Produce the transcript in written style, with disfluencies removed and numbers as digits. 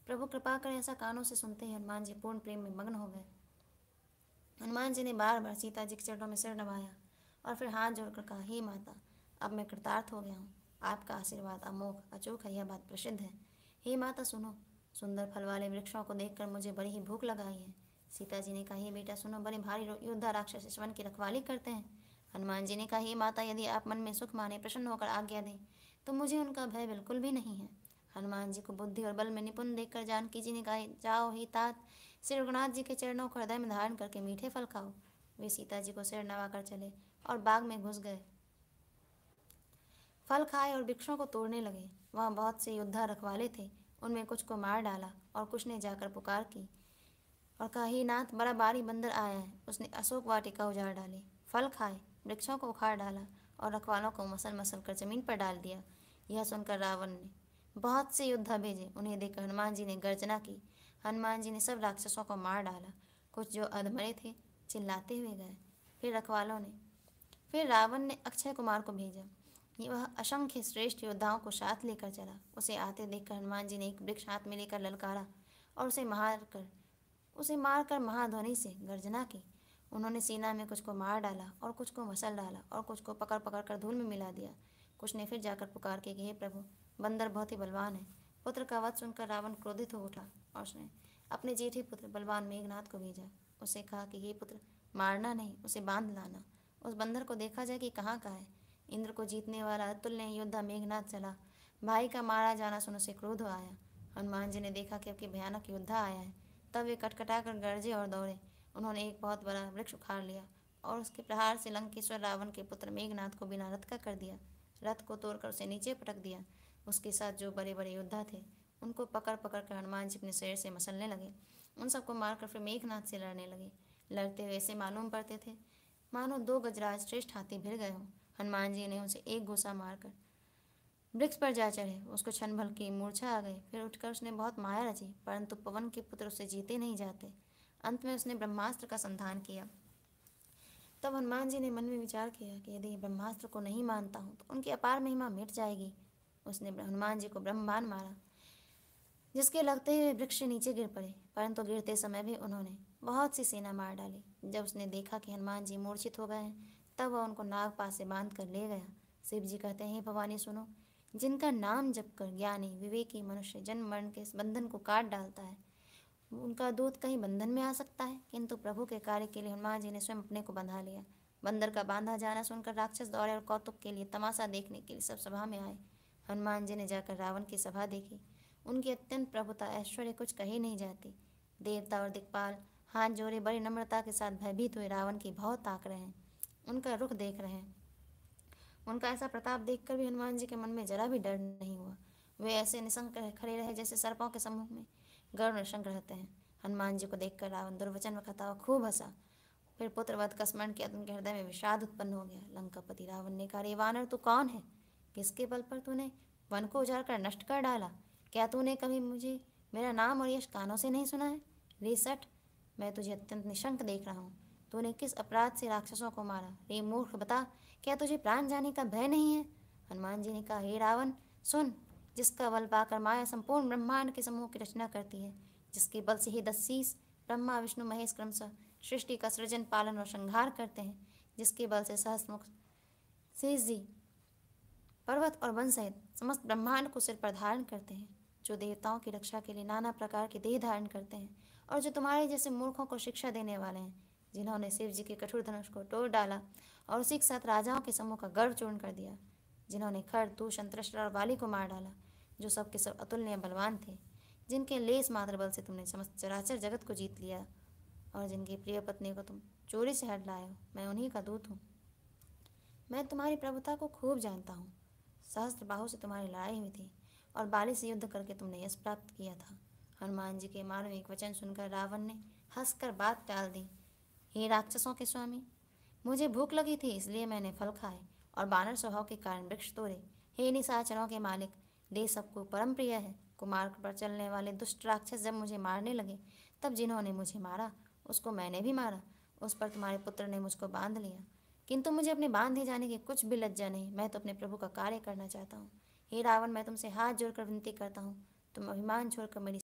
प्रभु कृपा करें, ऐसा कानों से सुनते ही हनुमान जी पूर्ण प्रेम में मग्न हो गए। हनुमान जी ने बार बार सीता जी के चरणों में सिर नवाया और फिर हाथ जोड़कर कहा, हे माता, अब मैं कृतार्थ हो गया हूँ। आपका आशीर्वाद अमोघ अचूक है, यह बात प्रसिद्ध है। हे माता सुनो, सुंदर फल वाले वृक्षों को देखकर मुझे बड़ी ही भूख लगाई है। सीता जी ने कहा, हे बेटा सुनो, बड़े भारी योद्धा राक्षस इस वन की रखवाली करते हैं। हनुमान जी ने कहा, हे माता, यदि आप मन में सुख माने प्रसन्न होकर आज्ञा दें तो मुझे उनका भय बिल्कुल भी नहीं है। हनुमान जी को बुद्धि और बल में निपुण देखकर जानकी जी ने कहा, जाओ ही तात, श्री रघुनाथ जी के चरणों को हृदय में धारण करके मीठे फल खाओ। वे सीता जी को सिर नवाकर चले और बाग में घुस गए। फल खाए और वृक्षों को तोड़ने लगे। वहाँ बहुत से योद्धा रखवाले थे, उनमें कुछ को मार डाला और कुछ ने जाकर पुकार की और कहा, हे नाथ, बड़ा भारी बंदर आया है। उसने अशोक वाटिका उजाड़ डाली, फल खाए, वृक्षों को उखाड़ डाला और रखवालों को मसल मसल कर जमीन पर डाल दिया। यह सुनकर रावण ने बहुत से योद्धा भेजे। उन्हें देखकर हनुमान जी ने गर्जना की। हनुमान जी ने सब राक्षसों को मार डाला। कुछ जो अधमरे थे चिल्लाते हुए गए। फिर रावण ने अक्षय कुमार को भेजा। वह असंख्य श्रेष्ठ योद्धाओं को साथ लेकर चला। उसे आते देखकर हनुमान जी ने एक वृक्ष हाथ में लेकर ललकारा और उसे मारकर महाध्वनि से गर्जना की। उन्होंने सेना में कुछ को मार डाला और कुछ को मसल डाला और कुछ को पकड़ पकड़ कर धूल में मिला दिया। कुछ ने फिर जाकर पुकार के, हे प्रभु, बंदर बहुत ही बलवान है। पुत्र का वध सुनकर रावण क्रोधित हो उठा और उसने अपने जेठे पुत्र बलवान मेघनाथ को भेजा। उसे कहा कि हे पुत्र, मारना नहीं, उसे बांध लाना। उस बंदर को देखा जाए कि कहाँ का है। इंद्र को जीतने वाला अतुल्य योद्धा मेघनाथ चला। भाई का मारा जाना सुन उसे क्रोध आया। हनुमान जी ने देखा कि अब भयानक योद्धा आया है। तब वे कटकटा कर गरजे और दौड़े। उन्होंने एक बहुत बड़ा वृक्ष उखाड़ लिया और उसके प्रहार से लंकेश्वर रावण के पुत्र मेघनाथ को बिना रथ का कर दिया। रथ को तोड़कर उसे नीचे पटक दिया। उसके साथ जो बड़े बड़े योद्धा थे उनको पकड़ पकड़ कर हनुमान जी अपने शरीर से मसलने लगे। उन सबको मारकर फिर मेघनाथ से लड़ने लगे। लड़ते हुए ऐसे मालूम पड़ते थे मानो 2 गजराज श्रेष्ठ हाथी भिड़ गए हों। हनुमान जी ने उसे एक घूसा मारकर वृक्ष पर जा चढ़े। उसको क्षण भर की मूर्छा आ गई। फिर उठकर उसने बहुत माया रची, परंतु पवन के पुत्र उससे जीते नहीं जाते। अंत में उसने ब्रह्मास्त्र का संधान किया। तब हनुमान जी ने मन में विचार किया कि यदि ब्रह्मास्त्र को नहीं मानता हूँ तो उनकी अपार महिमा मिट जाएगी। उसने हनुमान जी को ब्रह्मबाण मारा, जिसके लगते हुए वृक्ष नीचे गिर पड़े, परंतु गिरते समय भी उन्होंने बहुत सी सेना मार डाली। जब उसने देखा कि हनुमान जी मूर्छित हो गए हैं, तब वह उनको नागपाश से बांध कर ले गया। शिव जी कहते हैं, भवानी सुनो, जिनका नाम जप कर ज्ञानी विवेकी मनुष्य जन्म मरण के इस बंधन को काट डालता है, उनका दूत कहीं बंधन में आ सकता है। किंतु प्रभु के कार्य के लिए हनुमान जी ने स्वयं अपने को बंधा लिया। बंदर का बांधा जाना सुनकर राक्षस दौड़े और कौतुक के लिए, तमाशा देखने के लिए सब सभा में आए। हनुमान जी ने जाकर रावण की सभा देखी। उनकी अत्यंत प्रभुता ऐश्वर्य कुछ कही नहीं जाती। देवता और दिक्पाल हाथ जोड़े बड़ी नम्रता के साथ भयभीत हुए रावण की भौं ताक रहे हैं, उनका रुख देख रहे हैं। उनका ऐसा प्रताप देखकर भी हनुमान जी के मन में जरा भी डर नहीं हुआ। वे ऐसे निशंक खड़े रहे जैसे सर्पों के समूह में गरुड़ निशंक रहते हैं। हनुमान जी को देखकर रावण दुर्वचन में खाता हुआ खूब हंसा। फिर पुत्र वध का स्मरण किया तो उनके हृदय में विषाद उत्पन्न हो गया। लंकापति रावण ने कहा, रे वानर, तू कौन है? किसके बल पर तूने वन को उजाड़ कर नष्ट कर डाला? क्या तूने कभी मुझे मेरा नाम और यश कानों से नहीं सुना है? रे सठ, मैं तुझे अत्यंत निशंक देख रहा हूँ। तूने किस अपराध से राक्षसों को मारा? रे मूर्ख, बता, क्या तुझे प्राण जाने का भय नहीं है? हनुमान जी ने कहा, हे रावण, सुन, जिसका बल पाकर माया संपूर्ण ब्रह्मांड के समूह की रचना करती है, जिसके बल से ही 10 शीश ब्रह्मा विष्णु महेश क्रमशः सृष्टि का सृजन पालन और संहार करते हैं, जिसके बल से सहस्रमुख शेष जी पर्वत और वन सहित समस्त ब्रह्मांड को सिर पर धारण करते हैं, जो देवताओं की रक्षा के लिए नाना प्रकार के देह धारण करते हैं, और जो तुम्हारे जैसे मूर्खों को शिक्षा देने वाले हैं, जिन्होंने शिव जी के कठोर धनुष को तोड़ डाला और उसी के साथ राजाओं के समूह का गर्व चूर्ण कर दिया, जिन्होंने खर तूष अंतरिष्ट और वाली को मार डाला, जो सबके सब अतुलनीय बलवान थे, जिनके लेस मात्र बल से तुमने समस्त चराचर जगत को जीत लिया और जिनकी प्रिय पत्नी को तुम चोरी से हट लाए हो। मैं उन्हीं का दूत हूँ। मैं तुम्हारी प्रभुता को खूब जानता हूँ। सहस्त्र बाहु से तुम्हारी लड़ाई हुई थी और बाली से युद्ध करके तुमने यश प्राप्त किया था। हनुमान जी के मार्मिक वचन सुनकर रावण ने हंसकर बात टाल दी। हे राक्षसों के स्वामी, मुझे भूख लगी थी, इसलिए मैंने फल खाए और बानर स्वभाव के कारण वृक्ष तोड़े। हे निशाचरों के मालिक, देह सबको परम प्रिय है। कुमार्ग पर चलने वाले दुष्ट राक्षस जब मुझे मारने लगे, तब जिन्होंने मुझे मारा उसको मैंने भी मारा। उस पर तुम्हारे पुत्र ने मुझको बांध लिया, किंतु मुझे अपने बांधे जाने की कुछ भी लज्जा नहीं। मैं तो अपने प्रभु का कार्य करना चाहता हूँ। हे रावण, मैं तुमसे हाथ जोड़कर विनती करता हूँ, तुम अभिमान छोड़कर मेरी